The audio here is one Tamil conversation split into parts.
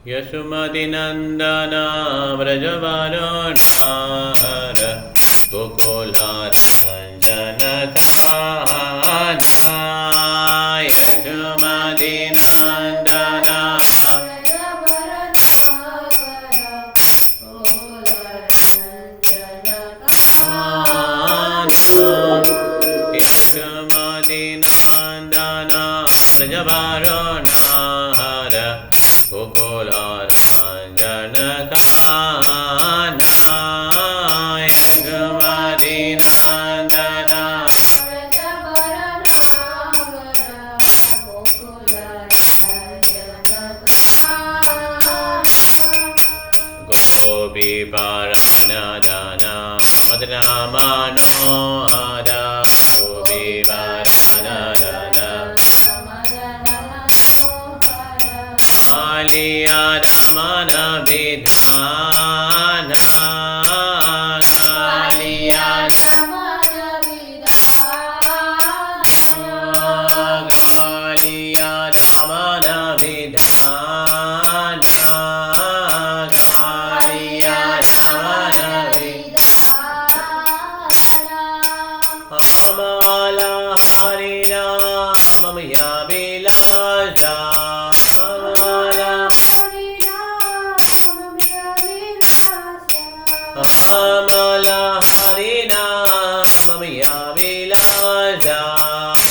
Yasumati-nandana Vrajavarunara Gokula-ranjana-kana Yasumati-nandana Yasumati-nandana Vrajavarunara Gokula-ranjana-kana Yasumati-nandana Gopi-paranadana Madana-manohara Gopi-paranadana Kaliya-damana-vidhana Amala-harina-mamaya-vilasha Amala-harina-mamaya-vilasha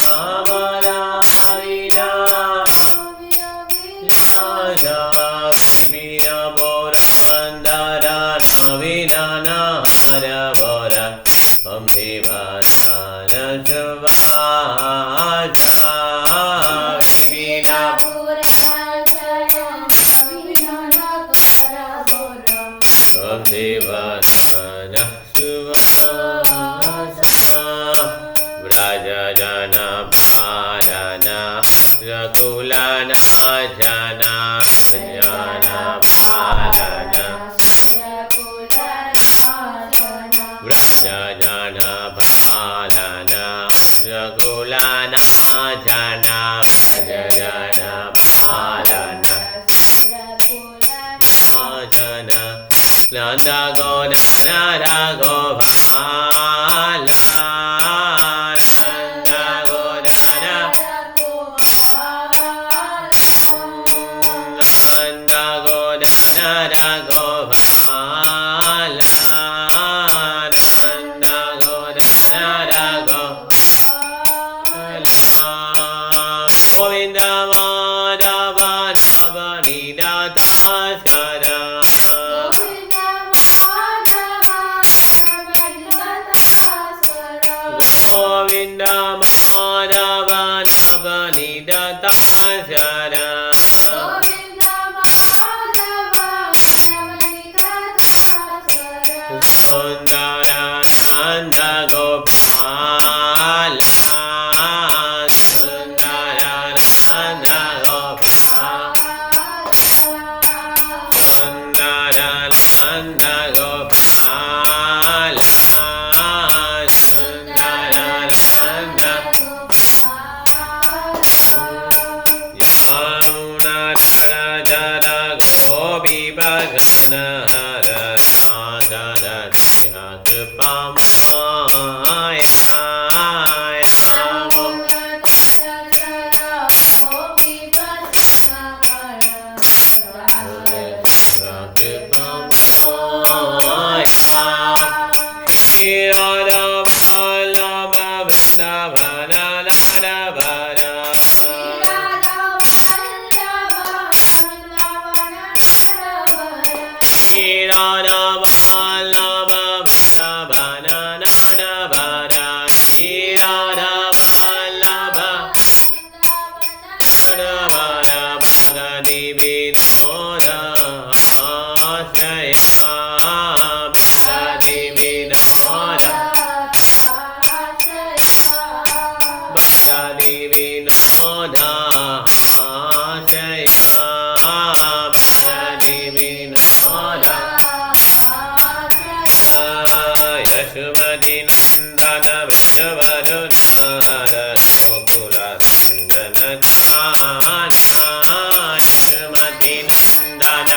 Amala-harina-vilasha Vipina-purandara-navinana-hara-vara Amdivana-savaja Vrajajana-bharana Rakulana-jana Vrajana-bharana Vrajajana-bharana Rakulana-jana Vrajajana-bharana Jana Nanda-godana-raghobhala Yasumati-nandana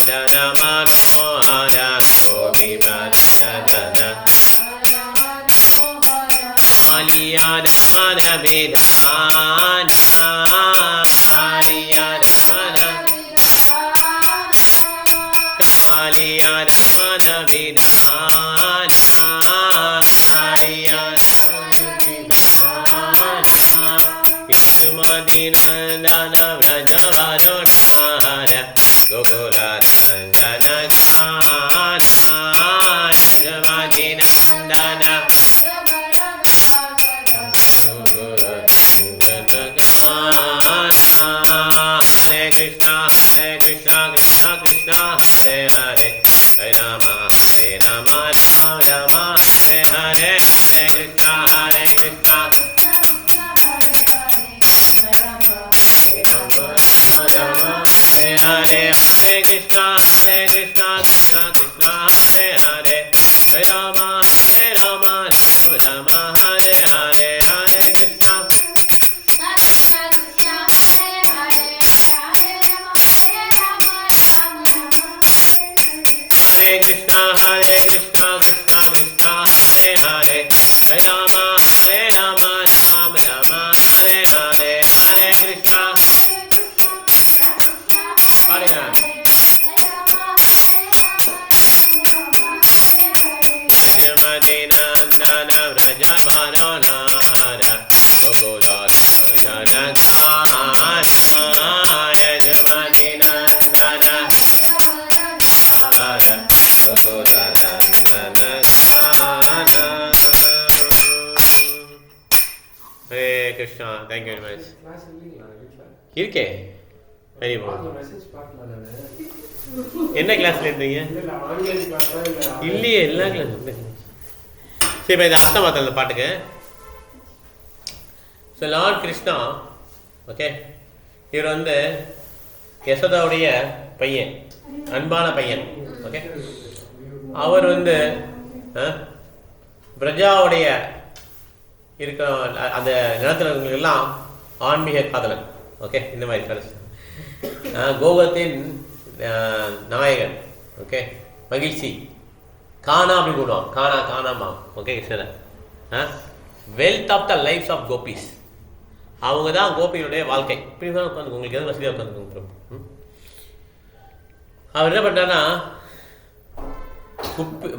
Manohara Gopi Vardhana Aliyana Manavidana Aliyana Yadumadinandana Vrajavadonara Gokuladandana Yadumadinandana Hare Krishna Krishna Krishna Hare Hare Hare Rama Rama Rama Hare Hare Hare Krishna Krishna Hare Hare Krishna Krishna Krishna Hare Hare Hare Rama Rama Rama Hare Hare Hare Krishna Hare Krishna Krishna Krishna Hare Hare Hare Rama Rama Rama Hare Hare Hare Krishna Hare Yadumadinandana Vrajavadonara Gokuladandana Yadumadinandana Hare Krishna, thank you very much. இருக்கே வெரி குட். என்ன கிளாஸ்ல இருந்தீங்க? இல்லையே, எல்லா கிளாஸ். சரி, இப்போ இதை அர்த்தம் மாற்ற அந்த பாட்டுக்கு. ஸோ லார்ட் கிருஷ்ணா, ஓகே, இவர் வந்து யசோதாவுடைய பையன், அன்பான பையன். ஓகே, அவர் வந்து பிரஜாவுடைய இருக்கிற அந்த நிலத்தில் இருக்கிறவங்களுக்கெல்லாம் ஆன்மீக காதலன். ஓகே, இந்த மாதிரி கடைசி கோகுலத்தின் நாயகன். ஓகே, மகிழ்ச்சி கானா அப்படின்னு கூடுவான், கானா கானாமா. Okay sir, wealth of the life's of Gopis. அவங்க தான் கோபியுடைய வாழ்க்கை. இப்படி தான் உட்காந்து உங்களுக்கு எது வசதியாக உட்காந்து. அவர் என்ன பண்ணான்னா,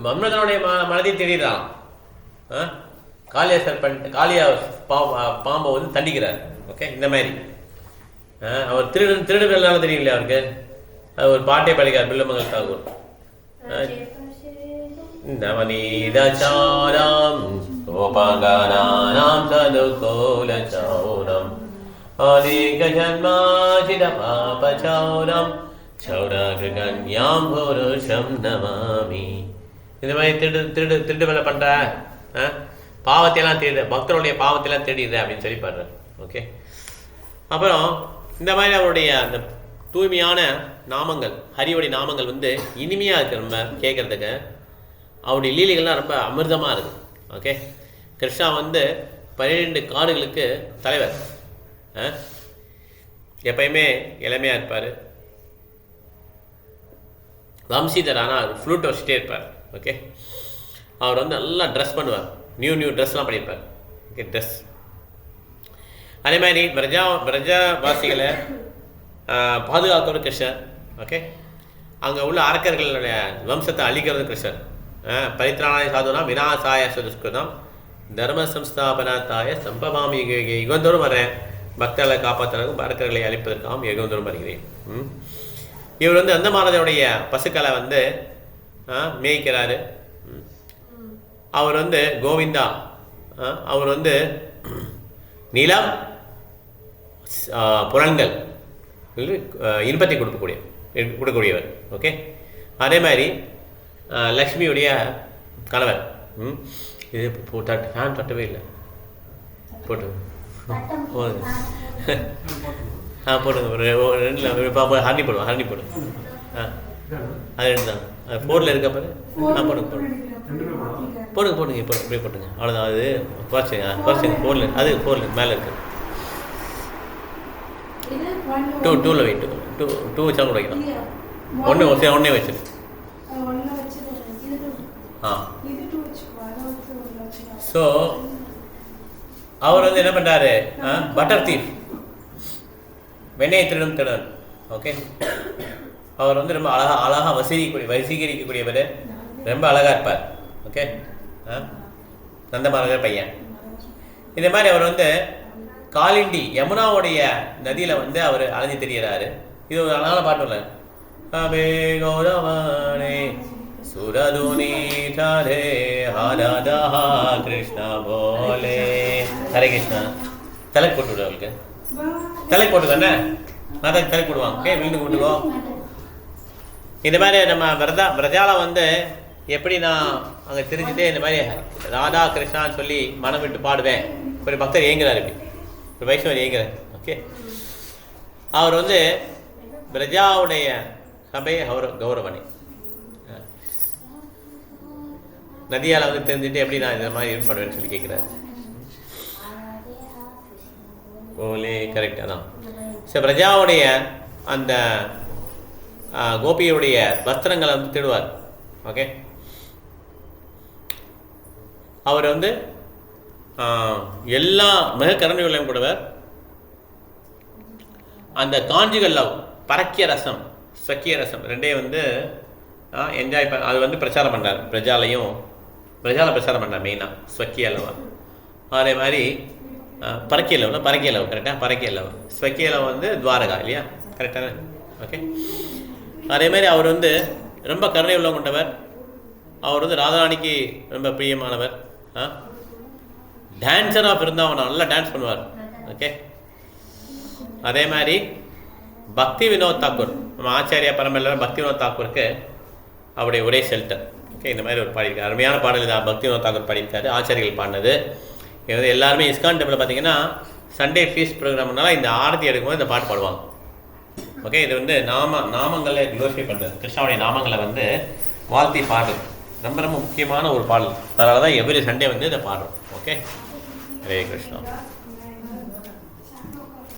மன்மதனுடைய மனதை தெரியுதான். காளியா சர்பண்ட், காளியா பாம்பை வந்து தண்டிக்கிறார். ஓகே, இந்த மாதிரி அவர் திருடுனால தெரியல அவருக்கு. ஒரு பாட்டே படிக்கிறார் பில்லமங்கல் தாகூர். நவநீதாச்சாரம் கோபாங்கானாம் சதுகோலச்சௌரம் அநேக ஜன்மாஜித பாபச்சௌரம் சௌராகிருகன்யாம் புருஷம் நமாமி. இந்த மாதிரி திருடு வேலை பண்ற, பாவத்தையெல்லாம் தேடு, பக்தருடைய பாவத்தையெல்லாம் தேடிடுற அப்படின்னு சொல்லி பாடுறார். ஓகே, அப்புறம் இந்த மாதிரி அவருடைய அந்த தூய்மையான நாமங்கள், ஹரியோடைய நாமங்கள் வந்து இனிமையாக இருக்குது நம்ம கேட்குறதுக்கு. அவருடைய லீலைகள்லாம் ரொம்ப அமிர்தமாக இருக்குது. ஓகே, கிருஷ்ணா வந்து 12 காடுகளுக்கு தலைவர். எப்பயுமே இளமையாக இருப்பார், வம்சீதர். ஆனால் ஃப்ளூட் வச்சுட்டே இருப்பார். ஓகே, அவர் வந்து நல்லா ட்ரெஸ் பண்ணுவார், நியூ ட்ரெஸ்லாம் பண்ணியிருப்பார். Okay, dress. அதே மாதிரி பிரஜாவாசிகளை பாதுகாக்கிறது கிருஷ்ணர். ஓகே, அங்கே உள்ள அரக்கர்களுடைய வம்சத்தை அழிக்கிறது கிருஷ்ணர். பரித்ராணாய சாதுனா விநாசாய சுதுஷ்கிருதம் தர்ம சம்ஸ்தாபனாத்தாய சம்பவாமி யுகந்தோறும் வரேன், பக்தர்களை காப்பாற்றுறதுக்கும் அரக்கர்களை அழிப்பதற்காகவும் யுகந்தோறும் வருகிறேன். இவர் வந்து அந்த மாரதனுடைய பசுக்களை வந்து மேய்க்கிறாரு. அவர் வந்து கோவிந்தா, அவர் வந்து நிலம் புலன்கள் இன்பத்தை கொடுக்கக்கூடியவர். ஓகே, அதே மாதிரி லக்ஷ்மியுடைய கணவர். இது ஃபேன் தட்டவே இல்லை, போட்டு போடுங்க. போடுங்க, ஒரு 2 ஹரணி போடுவோம், ஹரணி போடுங்க. அது 2 தான், அது 4ல் இருக்க பாரு. போடுங்க இப்போ இப்படியே போட்டுங்க, அவ்வளோதான். அது குறைச்சிங்க 4ல், அது 4ல் மேலே இருக்குது. 2ல் வைட்டு 2 வச்சா கூட வைக்கலாம். ஒன்றே வச்சிரு. ஸோ அவர் வந்து என்ன பண்ணுறாரு, பட்டர் தீஃப், வெண்ணெயை திருடும் திருடன். ஓகே, அவர் வந்து ரொம்ப அழகாக வசீகரிக்கக்கூடியவர், ரொம்ப அழகாக இருப்பார். ஓகே, நந்தமாரகர் பையன். இந்த மாதிரி அவர் வந்து காலிண்டி யமுனாவுடைய நதியில் வந்து அவர் அலைஞ்சு தெரிகிறாரு. இது ஒரு அழகான பாட்டு இல்லை, அபே கௌரவானே சுரதுனி தாரே ஹரதா கிருஷ்ணா போலே. ஹரே கிருஷ்ணா. தலைக்கு போட்டு விடு, அவளுக்கு தலைக்கு போட்டுக்கண்ணே, மாதாக்கு தலைக்கு போடுவாங்க. ஓகே, வீண்டு கூட்டுக்கோ. இந்த மாதிரி நம்ம பிரஜால வந்து எப்படி நான் அங்கே தெரிஞ்சுட்டு இந்த மாதிரி ராதா கிருஷ்ணான்னு சொல்லி மனம் விட்டு பாடுவேன். ஒரு பக்தர் ஏங்குறாரு, ஒரு வைஷ்ணவர் ஏங்குறார். ஓகே, அவர் வந்து பிரஜாவுடைய சபை அவர் கௌரவனை நதியால் வந்து தெரிஞ்சுட்டு எப்படி நான் இந்த மாதிரி இது பண்ணுவேன்னு சொல்லி கேட்குறாரு. Olay correct. அதான். ஸோ பிரஜாவுடைய அந்த கோபியுடைய வஸ்திரங்களை வந்து தேடுவார். ஓகே, அவர் வந்து எல்லா மிக கருணையுள்ளையும் கூடவர். அந்த காஞ்சிகள் லவ், பரக்கிய ரசம், சக்கிய ரசம் ரெண்டையும் வந்து என்ஜாய் பண்ண அது வந்து பிரச்சாரம் பண்ணுறார். பிரஜால பிரச்சாரம் பண்ணுறார் மெயினாக ஸ்வக்கிய லவ். அதே மாதிரி பரக்கிய லவ் கரெக்டாக, பரக்கிய லவ். ஸ்வக்கிய லவ் வந்து துவாரகா இல்லையா, கரெக்டாக. ஓகே, அதே மாதிரி அவர் வந்து ரொம்ப கருணை உள்ள கொண்டவர். அவர் வந்து ராதாராணிக்கு ரொம்ப பிரியமானவர். டான்ஸர் ஆஃப் பிருந்தாவனம், நல்லா டான்ஸ் பண்ணுவார். ஓகே, அதே மாதிரி பக்தி வினோத் தாக்கூர், நம்ம ஆச்சாரியா பரம்பரையில் பக்தி வினோத் தாக்கூருக்கு அவருடைய ஒரே ஷெல்டர். ஓகே, இந்த மாதிரி ஒரு பாடியிருக்காரு. அருமையான பாடல் தான் பக்தி வினோத் தாக்கூர் பாடியிருக்காரு, ஆச்சாரிகள் பாடினது. இது வந்து எல்லாருமே இஸ்கான் டெம்பிளில் பார்த்தீங்கன்னா சண்டே ஃபீஸ்ட் ப்ரோக்ராம்னால இந்த ஆரத்தி எடுக்கும்போது இந்த பாட்டு பாடுவாங்க. ஓகே, இது வந்து நாமங்களை க்ளோரிஃபை பண்ணுறது, கிருஷ்ணாவுடைய நாமங்களை வந்து வாழ்த்தி பாடுறது ரொம்ப ரொம்ப முக்கியமான ஒரு பாடல். அதனால தான் எவ்ரி சண்டே வந்து இதை பாடுறோம். ஓகே, ஹரே கிருஷ்ணா.